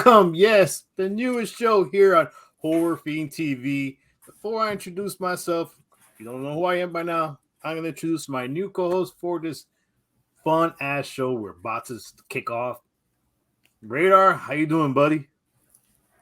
welcome. Yes, the newest show here on Horror Fiend TV. Before I introduce myself, if you don't know who I am by now, I'm going to introduce my new co-host for this fun ass show we're about to kick off. Radar, how you doing, buddy?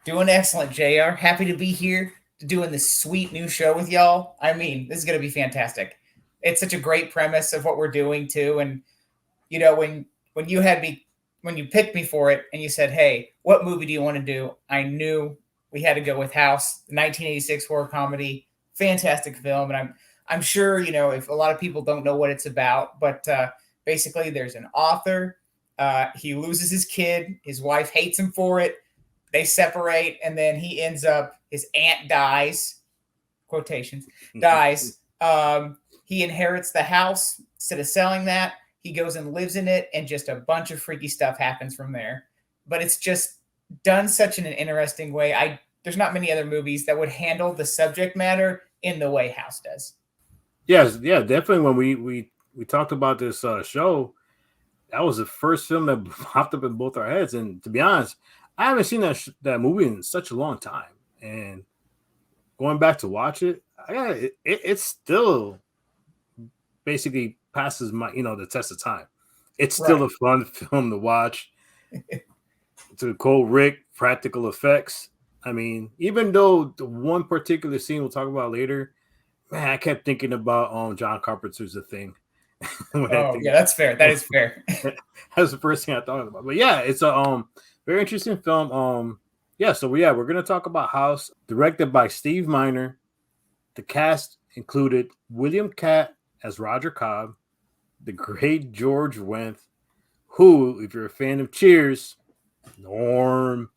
Doing excellent, JR. Happy to be here doing this sweet new show with y'all. I mean, this is going to be fantastic. It's such a great premise of what we're doing too. And when you picked me for it and you said, "Hey, what movie do you want to do?" I knew we had to go with House, the 1986 horror comedy, fantastic film. And I'm sure if a lot of people don't know what it's about, but basically there's an author. He loses his kid. His wife hates him for it. They separate, and then he ends up, his aunt dies, quotations, dies. He inherits the house. Instead of selling that, he goes and lives in it, and just a bunch of freaky stuff happens from there. But it's just done such in an interesting way. There's not many other movies that would handle the subject matter in the way House does. Yes, yeah, definitely. When we talked about this show, that was the first film that popped up in both our heads. And to be honest, I haven't seen that movie in such a long time, and going back to watch it, it still basically passes my the test of time. It's still a fun film to watch. To quote Rick, practical effects. I mean, even though the one particular scene we'll talk about later, man, I kept thinking about John Carpenter's The Thing. Yeah, that's fair. That is fair. That was the first thing I thought about. But yeah, it's a very interesting film. We're gonna talk about House, directed by Steve Miner. The cast included William Catt as Roger Cobb, the great George Wendt, who, if you're a fan of Cheers, Norm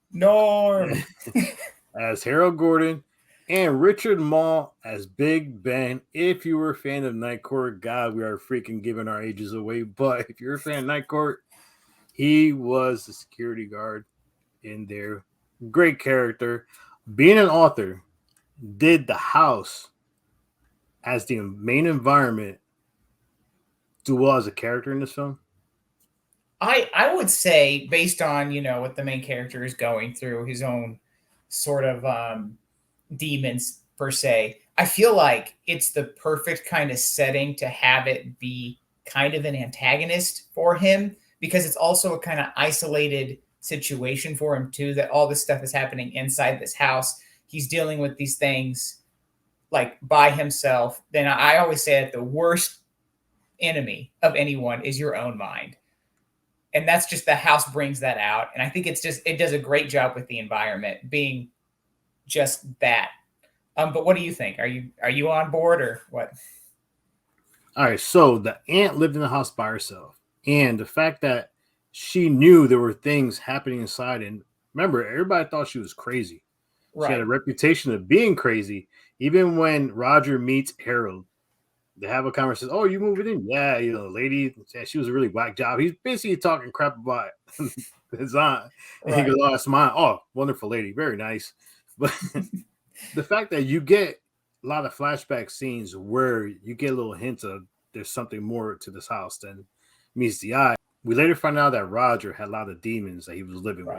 as Harold Gordon, and Richard Mall as Big Ben. If you were a fan of Night Court, God, we are freaking giving our ages away. But if you're a fan of Night Court, he was the security guard in there. Great character. Being an author, did the house as the main environment do well as a character in this film? I would say, based on what the main character is going through, his own sort of demons per se, I feel like it's the perfect kind of setting to have it be kind of an antagonist for him, because it's also a kind of isolated situation for him too, that all this stuff is happening inside this house. He's dealing with these things like by himself. Then I always say that the worst enemy of anyone is your own mind. And that's just, the house brings that out. And I think it does a great job with the environment being just that. But what do you think? Are you on board or what? All right. So the aunt lived in the house by herself, and the fact that she knew there were things happening inside, and remember, everybody thought she was crazy. Right. She had a reputation of being crazy. Even when Roger meets Harold, they have a conversation. Oh, you moving in? Yeah, the lady, she was a really whack job. He's basically talking crap about his aunt. And he goes, "Oh, that's mine. Oh, wonderful lady. Very nice." But the fact that you get a lot of flashback scenes where you get a little hint of there's something more to this house than meets the eye. We later find out that Roger had a lot of demons that he was living with.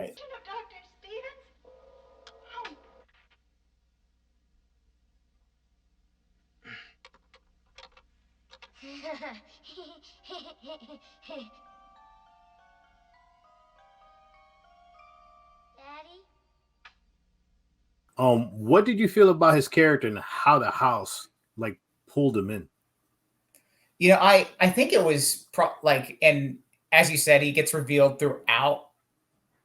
Daddy? What did you feel about his character and how the house pulled him in? I think it was and as you said, he gets revealed throughout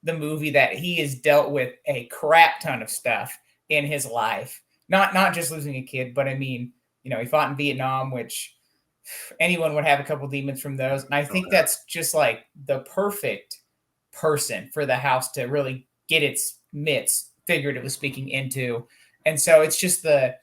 the movie that he has dealt with a crap ton of stuff in his life. Not just losing a kid, but I mean, he fought in Vietnam, which anyone would have a couple demons from those. And I think that's just like the perfect person for the house to really get its mitts, figuratively speaking, into. And so it's just the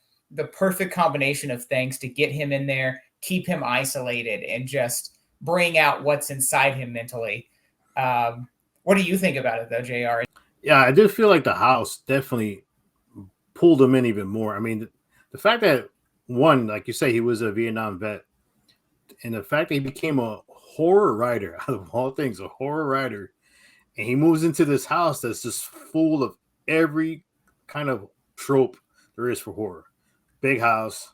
perfect combination of things to get him in there, keep him isolated, and just bring out what's inside him mentally. What do you think about it, though, JR? Yeah, I did feel like the house definitely pulled him in even more. I mean, the fact that, one, like you say, he was a Vietnam vet, and the fact that he became a horror writer, out of all things, a horror writer, and he moves into this house that's just full of every kind of trope there is for horror. Big house.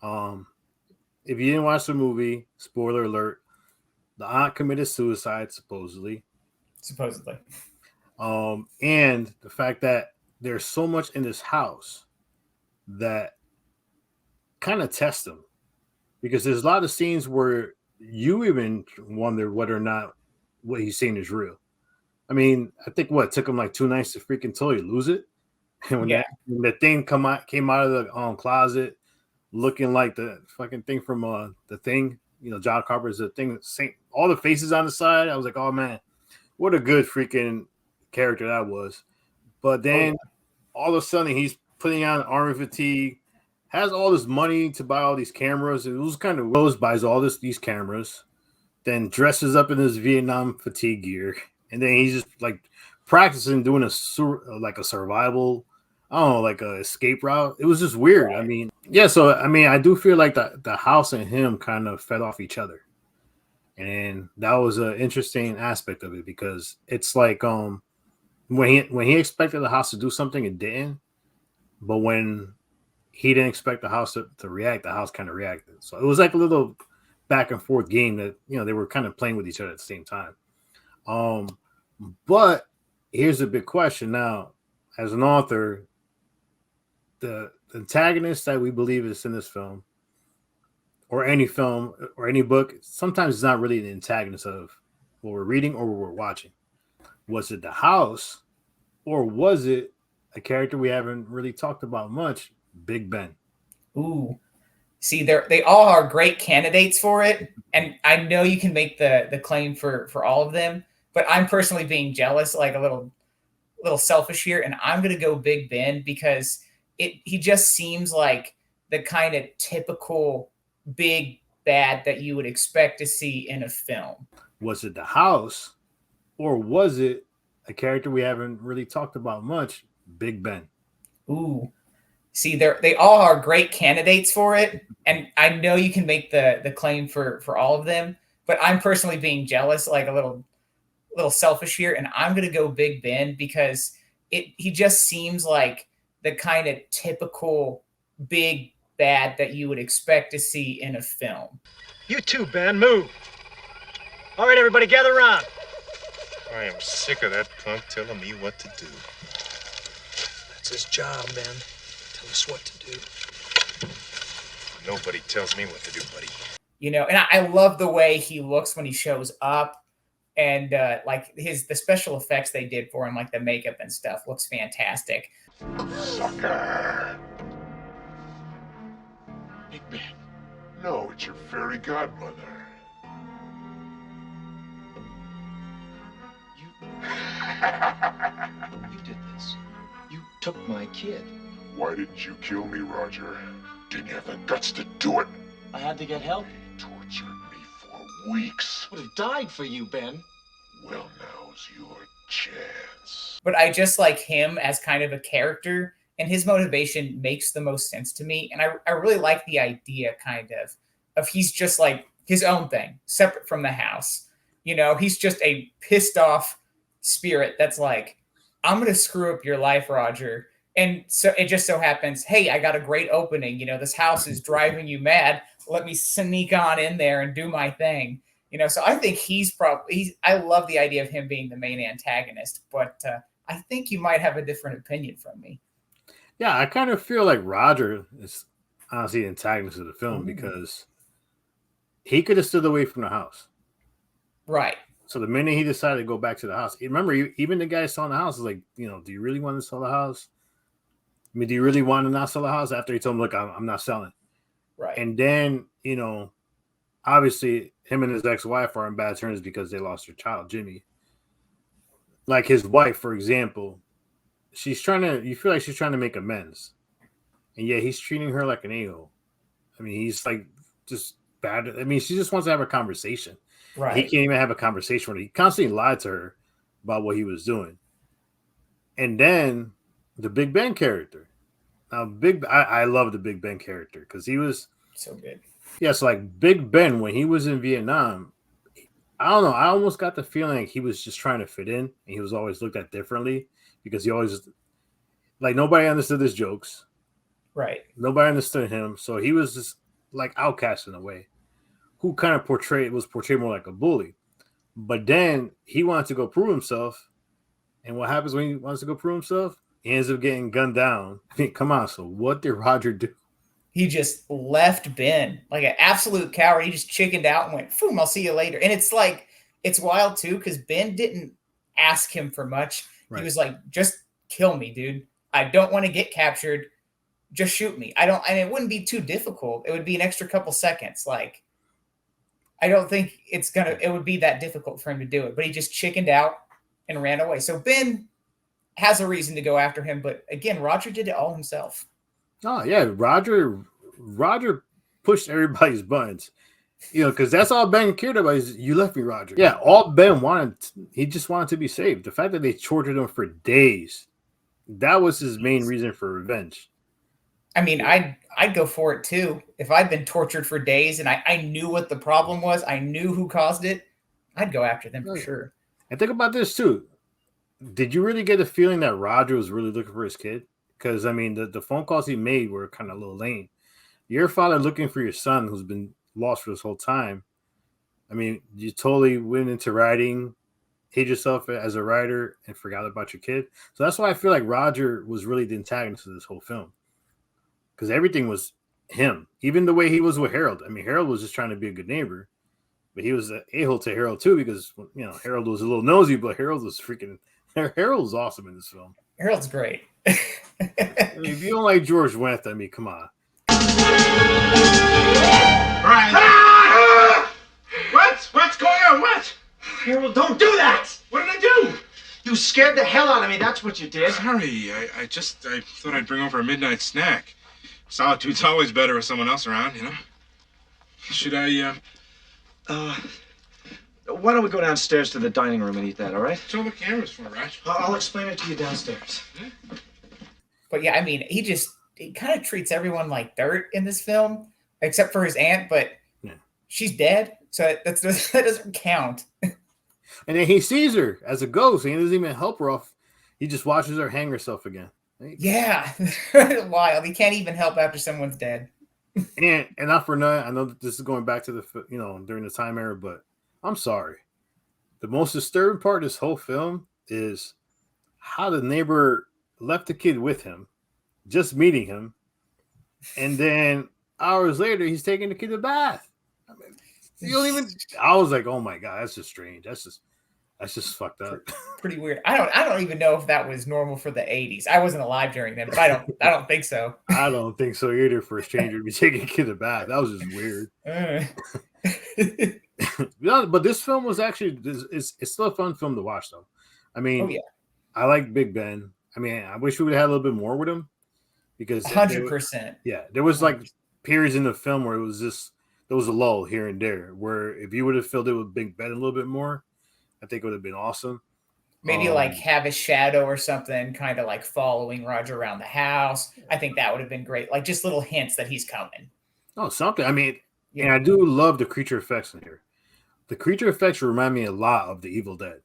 If you didn't watch the movie, spoiler alert, the aunt committed suicide, supposedly. And the fact that there's so much in this house that kind of tests him. Because there's a lot of scenes where you even wonder whether or not what he's saying is real. I mean, I think it took him like 2 nights to freaking totally lose it. And when the thing came out of the closet, looking like the fucking thing from the Thing, John Carpenter's The Thing, all the faces on the side. I was like, oh man, what a good freaking character that was. But then all of a sudden he's putting on army fatigue, has all this money to buy all these cameras, and it was kind of Rose buys all these cameras, then dresses up in his Vietnam fatigue gear, and then he's just like practicing doing a survival, I don't know, like a escape route. It was just weird. Right. I mean, yeah. So I mean, I do feel like the house and him kind of fed off each other, and that was an interesting aspect of it because it's like when he expected the house to do something, it didn't, but when he didn't expect the house to react, the house kind of reacted. So it was like a little back and forth game that they were kind of playing with each other at the same time. But here's a big question now. As an author, the antagonist that we believe is in this film or any book, sometimes it's not really the antagonist of what we're reading or what we're watching. Was it the house, or was it a character we haven't really talked about much, Big Ben? Ooh. See, they all are great candidates for it, and I know you can make the claim for all of them, but I'm personally being jealous, like a little selfish here, and I'm going to go Big Ben because he just seems like the kind of typical big bad that you would expect to see in a film. Was it the house, or was it a character we haven't really talked about much, Big Ben? Ooh. See, they all are great candidates for it, and I know you can make the claim for all of them, but I'm personally being jealous, like a little selfish here, and I'm going to go Big Ben because he just seems like the kind of typical big bad that you would expect to see in a film. You too, Ben. Move. All right, everybody, gather around. I am sick of that punk telling me what to do. That's his job, Ben. Tell us what to do. Nobody tells me what to do, buddy. And I love the way he looks when he shows up, and like the special effects they did for him, like the makeup and stuff, looks fantastic. Sucker! Big Ben. No, it's your fairy godmother. You did this. You took my kid. Why didn't you kill me, Roger? Didn't you have the guts to do it? I had to get help. You tortured me for weeks. Would have died for you, Ben. Well, now's your chance. But I just like him as kind of a character, and his motivation makes the most sense to me. And I really like the idea kind of he's just like his own thing, separate from the house. He's just a pissed off spirit that's like, I'm going to screw up your life, Roger. And so it just so happens, hey, I got a great opening. This house is driving you mad. Let me sneak on in there and do my thing. So I think I love the idea of him being the main antagonist, but I think you might have a different opinion from me. Yeah, I kind of feel like Roger is honestly the antagonist of the film because he could have stood away from the house. Right. So the minute he decided to go back to the house, remember, even the guy selling the house is like, do you really want to sell the house? I mean, do you really want to not sell the house? After he told him, look, I'm not selling. Right. And then, obviously him and his ex-wife are on bad terms because they lost their child, Jimmy. Like his wife, for example, you feel like she's trying to make amends. And yet he's treating her like an a-hole. I mean, he's like just bad. I mean, she just wants to have a conversation. Right. He can't even have a conversation with her. He constantly lied to her about what he was doing. And then the Big Ben character. Now, I love the Big Ben character because he was so good. Yeah, so like Big Ben, when he was in Vietnam, I don't know. I almost got the feeling like he was just trying to fit in, and he was always looked at differently because he always like nobody understood his jokes. Right. Nobody understood him, so he was just like outcast in a way, who kind of was portrayed more like a bully. But then he wanted to go prove himself, and what happens when he wants to go prove himself? He ends up getting gunned down. I mean, come on. So what did Roger do? He just left Ben like an absolute coward. He just chickened out and went, "Boom, I'll see you later." And it's like it's wild too because Ben didn't ask him for much. Right. He was like, "Just kill me, dude. I don't want to get captured. Just shoot me. I don't." And it wouldn't be too difficult. It would be an extra couple seconds. Like, I don't think it would be that difficult for him to do it. But he just chickened out and ran away. So Ben has a reason to go after him. But again, Roger did it all himself. Oh yeah, Roger pushed everybody's buttons, because that's all Ben cared about is you left me, Roger. Yeah, all Ben wanted, he just wanted to be saved. The fact that they tortured him for days, that was his main reason for revenge. I mean, I'd go for it too. If I'd been tortured for days and I knew what the problem was, I knew who caused it, I'd go after them for sure. And think about this too. Did you really get the feeling that Roger was really looking for his kid? Because, I mean, the phone calls he made were kind of a little lame. Your father looking for your son who's been lost for this whole time. I mean, you totally went into writing, hid yourself as a writer, and forgot about your kid. So that's why I feel like Roger was really the antagonist of this whole film. Because everything was him. Even the way he was with Harold. I mean, Harold was just trying to be a good neighbor. But he was an a-hole to Harold, too, because, Harold was a little nosy, but Harold was awesome in this film. Harold's great. I mean, if you don't like George Wendt, I mean, come on. Brian. Ah! What's going on? What? Harold, don't do that! What did I do? You scared the hell out of me. That's what you did. Sorry. I thought I'd bring over a midnight snack. Solitude's always better with someone else around, Should I, Why don't we go downstairs to the dining room and eat that, all right? That's all the cameras for, Raj. I'll explain it to you downstairs. Yeah. But yeah, I mean, he kind of treats everyone like dirt in this film, except for his aunt, but she's dead, so that doesn't count. And then he sees her as a ghost, and he doesn't even help her off. He just watches her hang herself again. Yeah, wild. He can't even help after someone's dead. and not for nothing, I know that this is going back to the during the time era, but I'm sorry. The most disturbing part of this whole film is how the neighbor left the kid with him, just meeting him, and then hours later he's taking the kid to bath. I mean, you don't even. I was like, oh my god, that's just strange. That's just fucked up. Pretty weird. I don't even know if that was normal for the 80s. I wasn't alive during them, but I don't think so. I don't think so either for a stranger to be taking a kid to bath. That was just weird. But this film was actually it's still a fun film to watch though. I mean, I like Big Ben. I mean, I wish we would have had a little bit more with him because 100%. Yeah, there was like periods in the film where it was just there was a lull here and there where if you would have filled it with Big Ben a little bit more, I think it would have been awesome. Maybe like have a shadow or something kind of like following Roger around the house. I think that would have been great. Like just little hints that he's coming. Oh, something. I mean, and I do love the creature effects in here. The creature effects remind me a lot of the Evil Dead.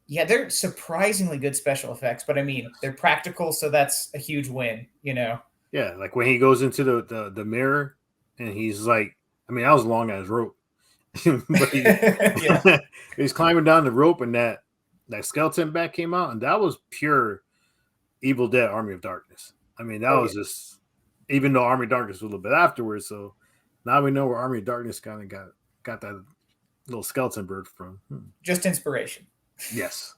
Yeah, they're surprisingly good special effects, but I mean, they're practical, so that's a huge win, Yeah, like when he goes into the mirror and he's like, I mean, that was long as rope. But he's climbing down the rope and that skeleton bat came out, and that was pure Evil Dead Army of Darkness. I mean, that was just, even though Army of Darkness was a little bit afterwards, so now we know where Army of Darkness kind of got that little skeleton bird from. Just inspiration. Yes.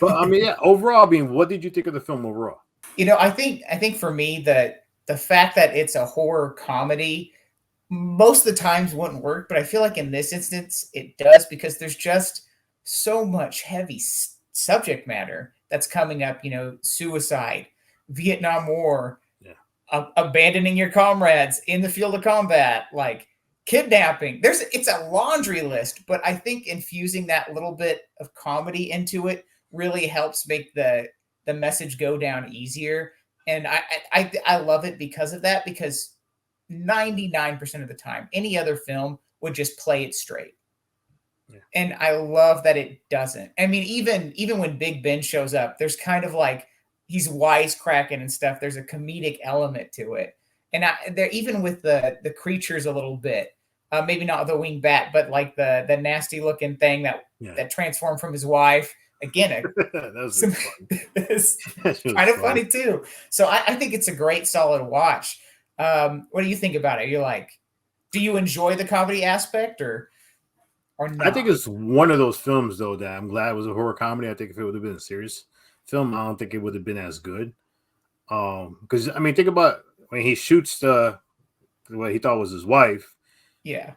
But I mean, overall, I mean, what did you think of the film overall? I think for me the fact that it's a horror comedy most of the times wouldn't work, but I feel like in this instance it does because there's just so much heavy subject matter that's coming up, suicide, Vietnam War, abandoning your comrades in the field of combat, like kidnapping. It's a laundry list, but I think infusing that little bit of comedy into it really helps make the message go down easier. And I love it because of that, because 99% of the time, any other film would just play it straight. And I love that it doesn't. I mean, even when Big Ben shows up, there's kind of like he's wisecracking and stuff. There's a comedic element to it, and they're even with the creatures a little bit. Maybe not the winged bat, but like the nasty looking thing that transformed from his wife. Again, it's kind of funny too. So I think it's a great, solid watch. What do you think about it? You're like, do you enjoy the comedy aspect or not? I think it's one of those films though that I'm glad it was a horror comedy. I think if it would have been a serious film, I don't think it would have been as good. Because I mean, think about when he shoots what he thought was his wife. Yeah,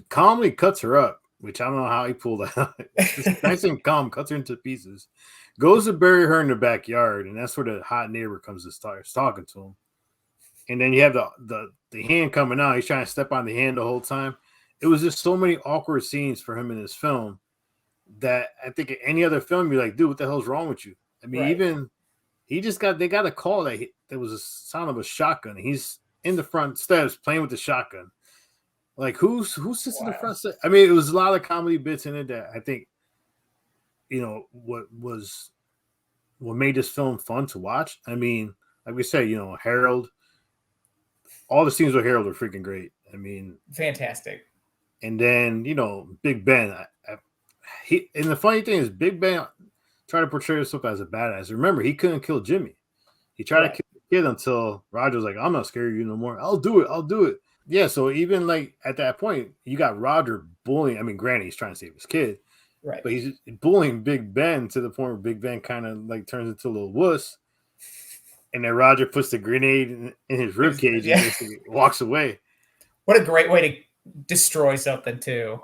calmly cuts her up, which I don't know how he pulled that out. Just nice and calm, cuts her into pieces, goes to bury her in the backyard, and that's where the hot neighbor comes to start talking to him. And then you have the hand coming out. He's trying to step on the hand the whole time. It was just so many awkward scenes for him in this film that I think in any other film you're like, dude, what the hell's wrong with you? I mean, even they got a call that there was a sound of a shotgun. He's in the front steps playing with the shotgun. Like who sits in the front step? I mean, it was a lot of comedy bits in it that I think, what made this film fun to watch. I mean, like we said, Harold, all the scenes with Harold are freaking great. I mean, fantastic. And then, Big Ben, and the funny thing is Big Ben tried to portray himself as a badass. Remember, he couldn't kill Jimmy. He tried to kill the kid until Roger was like, I'm not scared of you no more. I'll do it. Yeah, so even like at that point, you got Roger bullying. I mean, granted, he's trying to save his kid. Right. But he's bullying Big Ben to the point where Big Ben kind of like turns into a little wuss. And then Roger puts the grenade in his ribcage and walks away. What a great way to destroy something too.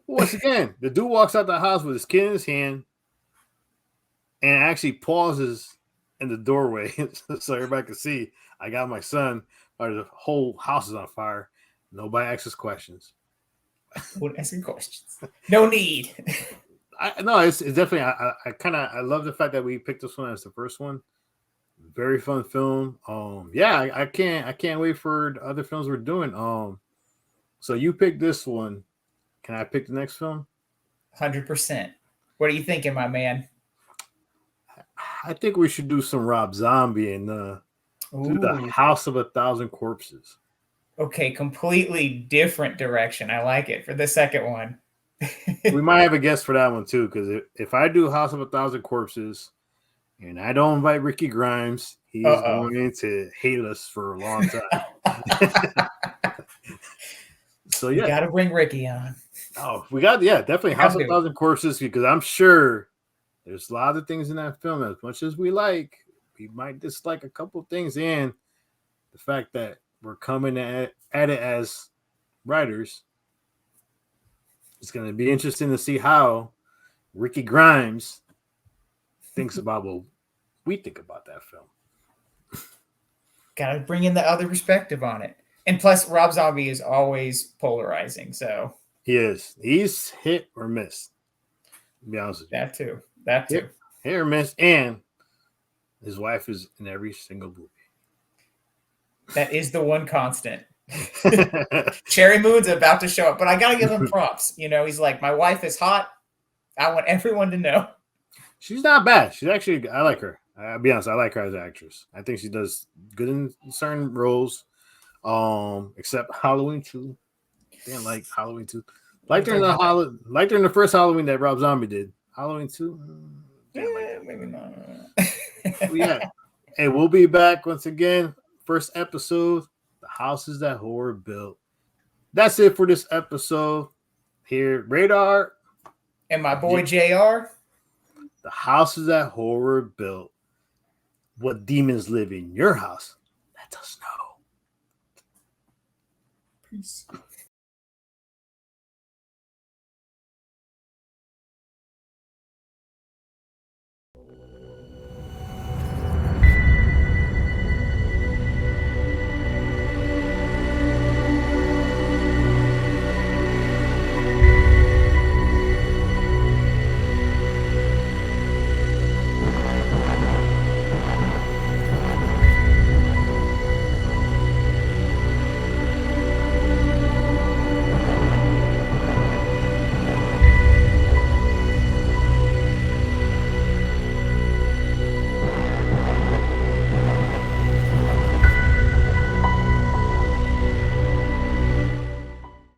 Once again, the dude walks out the house with his kid in his hand and actually pauses in the doorway so everybody can see, I got my son, or the whole house is on fire. Nobody asks questions. Won't asking questions. No need. It's definitely. I love the fact that we picked this one as the first one. Very fun film. I can't wait for the other films we're doing. So you picked this one. Can I pick the next film? 100%. What are you thinking, my man? I think we should do some Rob Zombie and do the House of 1,000 Corpses. Okay, completely different direction. I like it for the second one. We might have a guest for that one too, because if I do House of 1,000 Corpses and I don't invite Ricky Grimes, he's going to hate us for a long time. So yeah, you got to bring Ricky on. Oh, we got definitely House of 1,000 Corpses, because I'm sure there's a lot of things in that film. As much as we might dislike a couple things, and the fact that we're coming at it as writers, it's going to be interesting to see how Ricky Grimes thinks about what we think about that film. Got to bring in the other perspective on it. And plus, Rob Zombie is always polarizing, so he is. He's hit or miss. To be honest with you. That too. Hit or miss, and his wife is in every single movie. That is the one constant. Cherry Moon's about to show up, but I gotta give him props. He's like, my wife is hot. I want everyone to know. She's not bad. She's actually, I like her. I'll be honest, I like her as an actress. I think she does good in certain roles. Except Halloween 2. Didn't like Halloween 2. Liked her in the first Halloween that Rob Zombie did. Halloween 2. Maybe not. Hey, we'll be back once again. First episode, The Houses That Horror Built. That's it for this episode. Here, Radar. And my boy JR. The Houses That Horror Built. What demons live in your house? Let us know. Peace.